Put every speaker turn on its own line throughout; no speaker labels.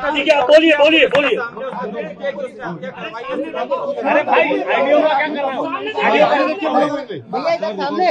ठीक है, बोलिए बोलिए बोलिए।
अरे भाई आईडियो का क्या कर रहा हूँ सामने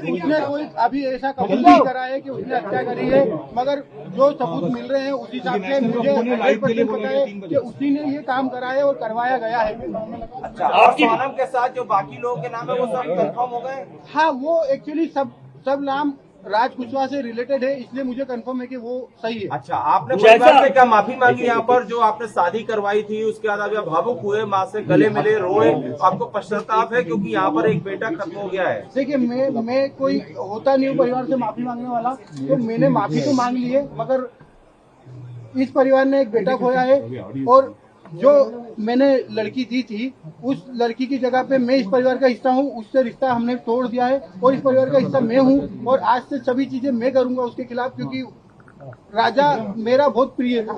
उसने कोई अभी ऐसा कबूल नहीं करा है कि उसने हत्या करी है, मगर जो सबूत मिल रहे हैं उस हिसाब से मुझे 100% पता है कि उसी ने ये काम करा है और करवाया गया है।
अच्छा, आपकी सोनम के साथ जो बाकी लोगों के नाम है वो सब कंफर्म हो गए?
हाँ, वो एक्चुअली सब नाम राज कुशवाहा से रिलेटेड है, इसलिए मुझे कंफर्म है कि वो सही है।
अच्छा, आपने परिवार से क्या माफी मांगी यहाँ पर जो आपने शादी करवाई थी, उसके बाद अभी आप भावुक हुए, माँ से गले मिले, रोए, आपको पश्चाताप है क्योंकि यहाँ पर एक बेटा खत्म हो गया है?
देखिए, मैं कोई होता नहीं हूँ परिवार से माफी मांगने वाला, तो मैंने माफी तो मांग ली है, मगर इस परिवार ने एक बेटा खोया है और जो मैंने लड़की दी थी उस लड़की की जगह पे मैं इस परिवार का हिस्सा हूँ, उससे रिश्ता हमने तोड़ दिया है और इस परिवार का हिस्सा मैं हूँ और आज से सभी चीजें मैं करूंगा उसके खिलाफ, क्योंकि राजा मेरा बहुत प्रिय था।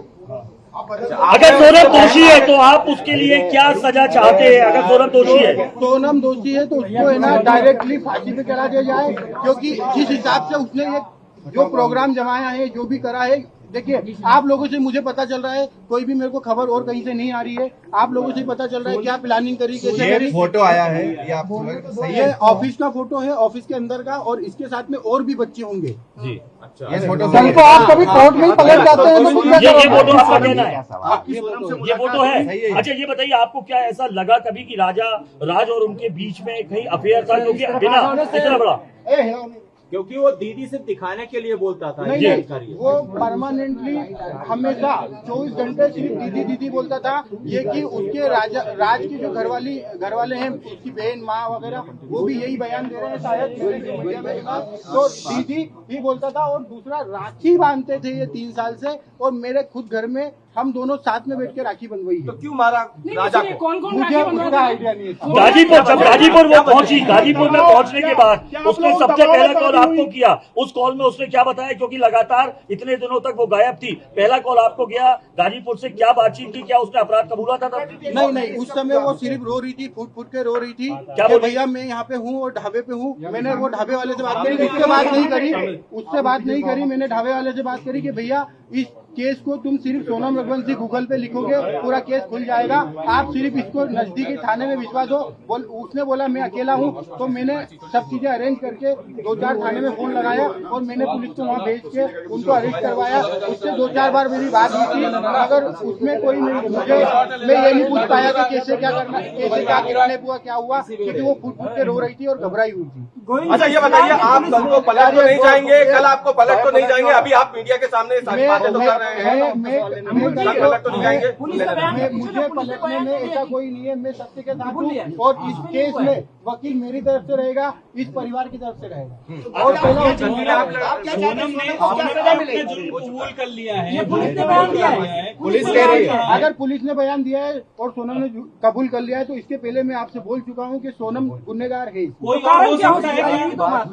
अगर सोनम दोषी है तो आप उसके लिए क्या सजा चाहते हैं? अगर सोनम दोषी है
तो उसको है ना डायरेक्टली फांसी पे चढ़ा दिया जाए, क्योंकि जिस हिसाब से उसने ये जो प्रोग्राम जमाया है, जो भी करा है, देखिए आप लोगों से मुझे पता चल रहा है, कोई भी मेरे को खबर और कहीं से नहीं आ रही है, आप लोगों से पता चल रहा है क्या प्लानिंग करी, कैसे करी।
फोटो आया है ये आप
ये ऑफिस का फोटो है, ऑफिस के अंदर का, और इसके साथ में और भी बच्चे होंगे
जी। अच्छा,
ये फोटो आप कभी कोर्ट में पलट जाते हैं,
ये फोटो आपका कहना है? ये फोटो है। अच्छा, ये बताइए आपको क्या ऐसा लगा कभी कि राज और उनके बीच में कहीं अफेयर था, क्योंकि बिना इतना बड़ा,
क्योंकि वो दीदी सिर्फ दिखाने के लिए बोलता था?
नहीं, वो परमानेंटली हमेशा 24 घंटे सिर्फ दीदी दीदी बोलता था। ये कि उसके राज की जो घर वाले हैं, उसकी बहन माँ वगैरह, वो भी यही बयान दे रहे हैं शायद, तो दीदी ही बोलता था। और दूसरा, राखी बांधते थे ये 3 साल से, और मेरे खुद घर में हम दोनों साथ में बैठ के राखी बंधवाई है।
तो क्यों मारा राजा को?
कौन
मुझे उसका आइडिया नहीं है।
गाजीपुर वो पहुंची, गाजीपुर में पहुंचने के बाद उसने सबसे पहला कॉल आपको किया। उस कॉल में उसने क्या बताया, क्योंकि लगातार इतने दिनों तक वो गायब थी? पहला कॉल आपको किया, गाजीपुर से क्या बातचीत की, क्या उसने अपराध कबूला था?
नहीं, उस समय वो सिर्फ रो रही थी, फूट के रो रही थी क्या भैया मैं यहाँ पे हूँ और ढाबे पे हूँ। मैंने वो ढाबे वाले से बात करी, उससे बात नहीं करी, मैंने ढाबे वाले से बात करी कि भैया इस केस को तुम सिर्फ सोनम रघुवंशी गूगल पे लिखोगे, पूरा केस खुल जाएगा, आप सिर्फ इसको नजदीकी थाने में विश्वास हो। उसने बोला मैं अकेला हूँ, तो मैंने सब चीजें अरेंज करके 2-4 थाने में फोन लगाया और मैंने पुलिस को वहाँ भेज के उनको अरेस्ट करवाया। उससे 2-4 बार मेरी बात हुई थी, मगर उसमें कोई मैं ये नहीं पूछ पाया कि कैसे क्या करना, कैसे क्या गिराने हुआ, क्या हुआ, क्योंकि वो फूट के रो रही थी और घबराई हुई थी।
अच्छा, ये बताइए, आप कल को पलट तो नहीं जाएंगे? कल आपको पलट तो नहीं जाएंगे? अभी आप मीडिया के सामने सारी बातें तो कर रहे हैं, पलट तो नहीं जाएंगे?
मुझे पलटने में ऐसा कोई नहीं है, मैं सत्य के साथ हूँ और इस केस में वकील मेरी तरफ से रहेगा, इस परिवार की तरफ से रहेगा। और
कबूल कर लिया है,
पुलिस कह रही है, अगर पुलिस ने बयान दिया है और सोनम ने कबूल कर लिया है, तो इसके पहले मैं आपसे बोल चुका हूँ कि सोनम गुनहगार है।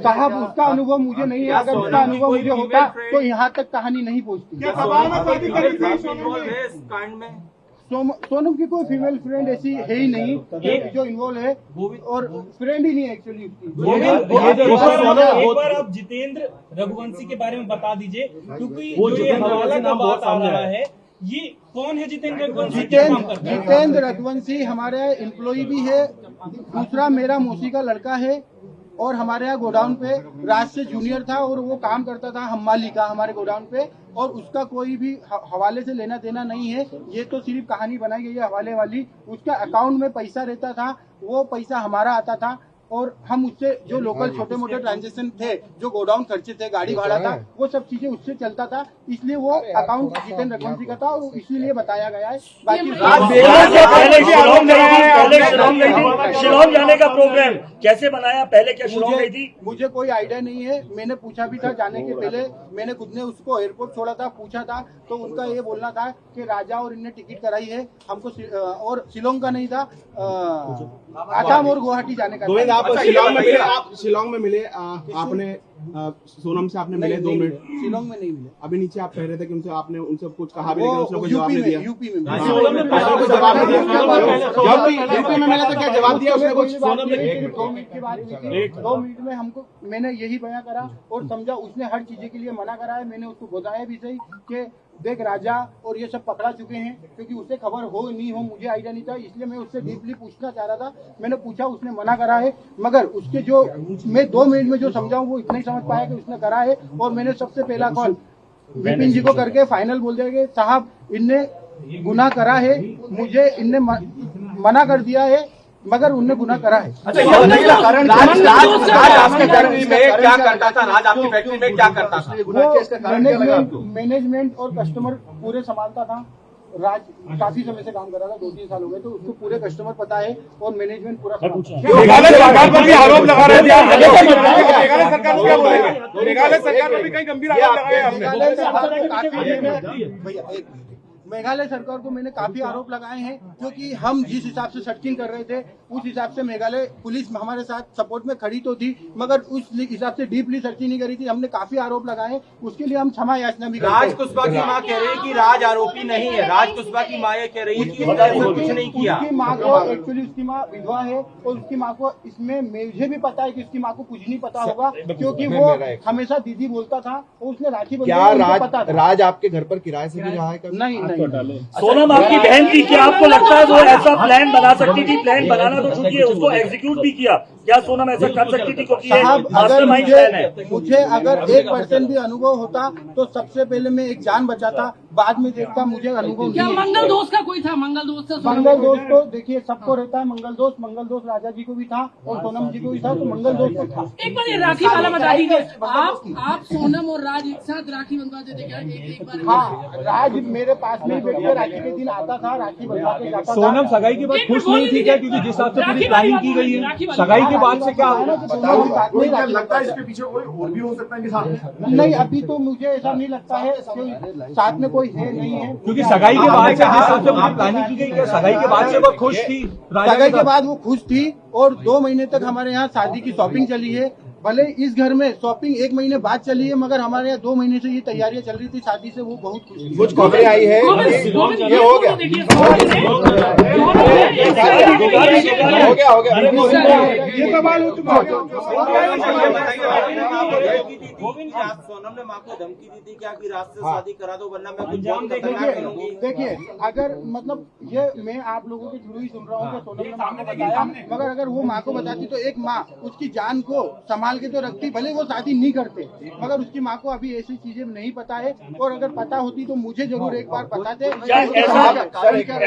साहब, उसका अनुभव मुझे नहीं है, अगर उसका अनुभव मुझे होता तो यहाँ तक कहानी नहीं पहुँचती। सोनम की कोई फीमेल फ्रेंड ऐसी है ही नहीं जो इन्वॉल्व है, और फ्रेंड ही नहीं है एक्चुअली
एक बार आप जितेंद्र रघुवंशी के बारे में बता दीजिए, क्योंकि जो ये हवाला का बात आ रहा है, ये कौन है जितेंद्र रघुवंशी?
जितेंद्र रघुवंशी हमारे एम्प्लॉय भी है, दूसरा मेरा मौसी का लड़का है, और हमारे यहाँ गोडाउन पे राज से जूनियर था और वो काम करता था हम्माली का हमारे गोडाउन पे, और उसका कोई भी हवाले से लेना देना नहीं है। ये तो सिर्फ कहानी बनाई गई है हवाले वाली। उसका अकाउंट में पैसा रहता था, वो पैसा हमारा आता था, और हम उससे जो लोकल छोटे मोटे ट्रांजेक्शन थे, जो गोडाउन खर्चे थे, गाड़ी भाड़ा था, वो सब चीजें उससे चलता था, इसलिए वो अकाउंट जितेंद्र रघुवंशी का था और इसीलिए बताया गया है। बाकी
शिलोंग जाने का प्रोग्राम कैसे बनाया, पहले क्या शिलोंग गई थी?
मुझे कोई आइडिया नहीं है, मैंने पूछा भी था जाने के पहले, मैंने खुद ने उसको एयरपोर्ट छोड़ा था, पूछा था, तो उनका ये बोलना था कि राजा और इनने टिकट कराई है हमको, और शिलोंग का नहीं था, आसाम और गुवाहाटी जाने का।
आप शिलोंग में मिले आपने सोनम से आपने मिले 2 मिनट
शिलोंग में नहीं मिले।
अभी नीचे आप कह रहे थे कि उनसे आपने उनसे कुछ कहा भी लेकिन उसने कोई जवाब नहीं दिया।
यूपी में
मिला तो क्या जवाब दिया उसने कुछ?
2 मिनट की बात हुई थी। 2 मिनट में हमको मैंने यही बयां करा और समझा। उसने हर चीजें के लिए मना करा है। मैंने उसको बताया भी सही कि देख राजा और ये सब पकड़ा चुके हैं, क्योंकि उसे खबर हो नहीं हो मुझे आइडिया नहीं था, इसलिए मैं उससे डीपली पूछना चाह रहा था। मैंने पूछा, उसने मना करा है, मगर उसके जो मैं 2 मिनट में जो समझाऊं वो इतना ही समझ पाया कि उसने करा है। और मैंने सबसे पहला कॉल विपिन जी को करके फाइनल बोल दिया कि साहब इनने गुनाह करा है, मुझे इनने मना कर दिया है, मगर उनने गुनाह करा है।
अच्छा, राज आपके फैक्ट्री में क्या करता था? राज आपकी फैक्ट्री में क्या करता था?
मैनेजमेंट और कस्टमर पूरे संभालता था। राज काफी समय से काम कर रहा था, 2-3 साल हो गए, तो उसको पूरे कस्टमर पता है और मैनेजमेंट पूरा
मेघालय सरकार पर भी आरोप लगा रहे थे। मेघालय सरकार को क्या बोलेंगे? मेघालय सरकार पर भी कई गंभीर आरोप लगाए आपने।
मेघालय सरकार को मैंने काफी आरोप लगाए हैं, क्योंकि हम जिस हिसाब से सर्चिंग कर रहे थे उस हिसाब से मेघालय पुलिस हमारे साथ सपोर्ट में खड़ी तो थी, मगर उस हिसाब से डीपली सर्चिंग नहीं करी थी। हमने काफी आरोप लगाए, उसके लिए हम क्षमा याचना भी करते हैं।
राज कुशवाहा की मां कह रही है कि राज आरोपी नहीं है। राज कुशवाहा की मां ये कह रही है कि उसने ऐसा कुछ नहीं किया।
उसकी माँ को एक्चुअली उसकी माँ विधवा है और उसकी माँ को इसमें मुझे भी पता है कि उसकी माँ को कुछ नहीं पता होगा, क्योंकि वो हमेशा दीदी बोलता था और उसने राखी
क्या राज आपके घर पर किराए से भी रहा है?
नहीं।
सोनम आपकी बहन थी, क्या आपको लगता है वो ऐसा प्लान बना सकती थी? प्लान बनाना तो छूटिए, उसको एग्जीक्यूट भी किया। क्या सोनम ऐसा कर सकती थी? क्योंकि
साहब, अगर
मास्टरमाइंड प्लान है।
मुझे अगर 1% भी अनुभव होता तो सबसे पहले मैं एक जान बचाता, बाद में देखता। मुझे अनुभव
क्या
नहीं है।
मंगल दोस्त का कोई था? मंगल दोस्त
तो देखिए सबको रहता है मंगल दोस्त राजा जी को भी था और सोनम जी को भी था, तो मंगल दोस्त को था।
एक बार ये राखी वाला बता दीजिए, आप सोनम और राज एक साथ राखी बंधवा देते क्या? एक बार
हाँ, राज मेरे पास में बैठ के राखी के दिन आता था, राखी बंधवा के जाता था।
सोनम सगाई के बाद खुश नहीं थी क्या? क्योंकि जिस हिसाब से पूरी प्लानिंग की गई है, सगाई के बाद से क्या
लगता है इसके पीछे कोई और भी हो सकता है कि साथ में? नहीं, अभी तो मुझे ऐसा नहीं लगता है कि साथ में कोई है नहीं है,
क्योंकि सगाई के बाद से जिस हिसाब से पूरी प्लानिंग की गई, क्या सगाई के बाद से वो खुश थी?
सगाई के बाद वो खुश थी और 2 महीने तक हमारे यहाँ शादी की शॉपिंग चली है। भले इस घर में शॉपिंग 1 महीने बाद चली है, मगर हमारे यहाँ 2 महीने से ये तैयारियां चल रही थी शादी से। वो बहुत खुश थी।
कुछ खबरें आई है, ये हो गया
ये सवाल हो चुका
सोनम ने माँ को धमकी दी थी क्या कि रात से शादी करा दो वरना मैं कुछ जान करूंगी?
देखिए, अगर मतलब ये मैं आप लोगों के थ्रू ही सुन रहा हूँ कि सोनम ने माँ को बताया, मगर अगर वो माँ को बताती तो एक माँ उसकी जान को संभाल के तो रखती, भले वो शादी नहीं करते, मगर उसकी माँ को अभी ऐसी चीजें नहीं पता है। और अगर पता होती तो मुझे जरूर एक बार बताते।